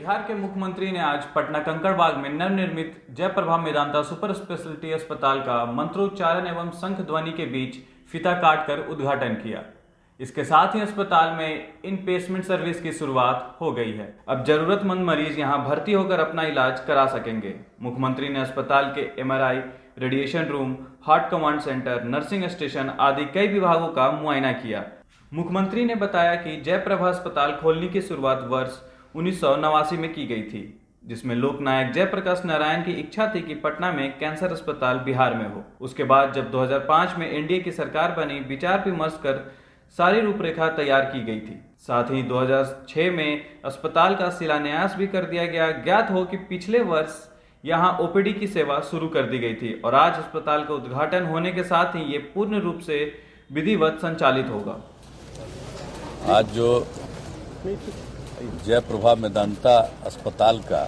बिहार के मुख्यमंत्री ने आज पटना कंकड़बाग में नवनिर्मित जयप्रभा मेदांता सुपर स्पेशलिटी अस्पताल का मंत्रोच्चारण एवं शंख ध्वनि के बीच फीता काटकर उद्घाटन किया। इसके साथ ही अस्पताल में इनपेशमेंट सर्विस की शुरुआत हो गई है। अब जरूरतमंद मरीज यहां भर्ती होकर अपना इलाज करा सकेंगे। मुख्यमंत्री ने अस्पताल के MRI, radiation room, heart command centre, nursing station आदि कई विभागों का मुआयना किया। मुख्यमंत्री ने बताया कि जयप्रभा अस्पताल खोलने की शुरुआत वर्ष 1989 में की गई थी, जिसमें लोकनायक जयप्रकाश नारायण की इच्छा थी कि पटना में कैंसर अस्पताल बिहार में हो। उसके बाद जब 2005 में एनडीए की सरकार बनी, विचार विमर्श कर सारी रूपरेखा तैयार की गई थी। साथ ही 2006 में अस्पताल का शिलान्यास भी कर दिया गया। ज्ञात हो कि पिछले वर्ष यहां OPD की सेवा शुरू कर दी गई थी और आज अस्पताल का उद्घाटन होने के साथ ही ये पूर्ण रूप से विधिवत संचालित होगा। आज जो जयप्रभा मेदांता अस्पताल का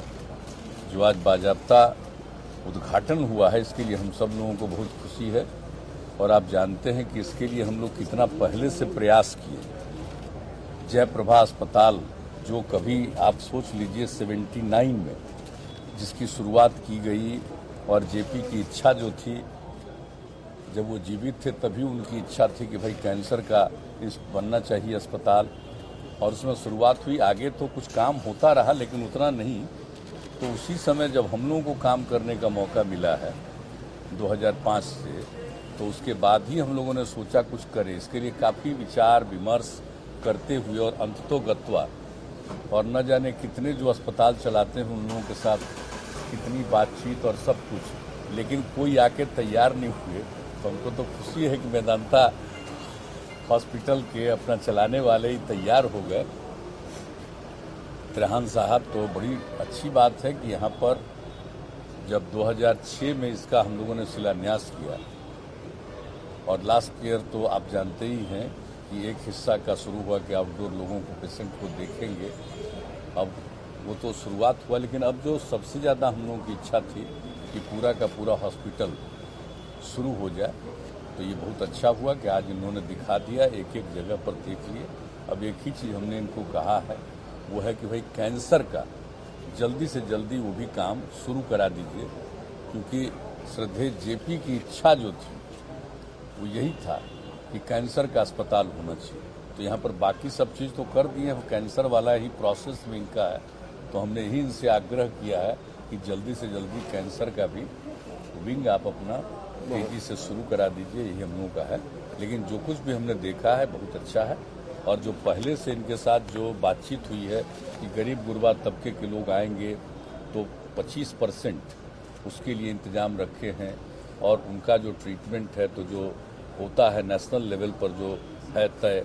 जो आज बाजाबता उद्घाटन हुआ है, इसके लिए हम सब लोगों को बहुत खुशी है। और आप जानते हैं कि इसके लिए हम लोग कितना पहले से प्रयास किए। जयप्रभा अस्पताल जो कभी आप सोच लीजिए 79 में जिसकी शुरुआत की गई, और जेपी की इच्छा जो थी, जब वो जीवित थे तभी उनकी इच्छा थी कि भाई कैंसर का बनना चाहिए अस्पताल, और उसमें शुरुआत हुई। आगे तो कुछ काम होता रहा लेकिन उतना नहीं। तो उसी समय जब हम लोगों को काम करने का मौका मिला है 2005 से, तो उसके बाद ही हम लोगों ने सोचा कुछ करें। इसके लिए काफ़ी विचार विमर्श करते हुए और अंततोगत्वा, और न जाने कितने जो अस्पताल चलाते हैं उन लोगों के साथ कितनी बातचीत और सब कुछ, लेकिन कोई आके तैयार नहीं हुए। तो हमको तो खुशी है कि मेदांता हॉस्पिटल के अपना चलाने वाले ही तैयार हो गए। त्रेहान साहब, तो बड़ी अच्छी बात है कि यहाँ पर जब 2006 में इसका हम लोगों ने शिलान्यास किया, और लास्ट ईयर तो आप जानते ही हैं कि एक हिस्सा का शुरू हुआ कि आउटडोर लोगों को, पेशेंट को देखेंगे। अब वो तो शुरुआत हुआ, लेकिन अब जो सबसे ज़्यादा हम लोगों की इच्छा थी कि पूरा का पूरा हॉस्पिटल शुरू हो जाए, तो ये बहुत अच्छा हुआ कि आज इन्होंने दिखा दिया, एक एक जगह पर देख लिए। अब एक ही चीज़ हमने इनको कहा है, वो है कि भाई कैंसर का जल्दी से जल्दी वो भी काम शुरू करा दीजिए, क्योंकि श्रद्धेय जेपी की इच्छा जो थी वो यही था कि कैंसर का अस्पताल होना चाहिए। तो यहाँ पर बाकी सब चीज़ तो कर दिए, वो कैंसर वाला ही प्रोसेस में इनका है। तो हमने ही इनसे आग्रह किया है कि जल्दी से जल्दी कैंसर का भी विंग आप अपना तेजी से शुरू करा दीजिए, यही हम लोगों का है। लेकिन जो कुछ भी हमने देखा है बहुत अच्छा है, और जो पहले से इनके साथ जो बातचीत हुई है कि गरीब गुरबा तबके के लोग आएंगे तो 25% उसके लिए इंतजाम रखे हैं, और उनका जो ट्रीटमेंट है तो जो होता है नेशनल लेवल पर जो है तय,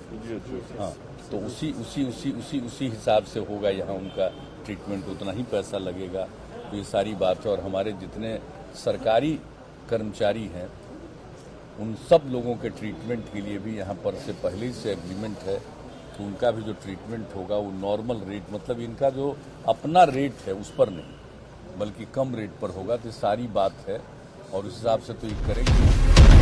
हाँ, तो उसी हिसाब से होगा यहाँ उनका ट्रीटमेंट, उतना ही पैसा लगेगा। तो ये सारी बात है। और हमारे जितने सरकारी कर्मचारी हैं उन सब लोगों के ट्रीटमेंट के लिए भी यहाँ पर से पहले से एग्रीमेंट है, तो उनका भी जो ट्रीटमेंट होगा वो नॉर्मल रेट, मतलब इनका जो अपना रेट है उस पर नहीं बल्कि कम रेट पर होगा। तो सारी बात है और उस हिसाब से तो ये करेंगे।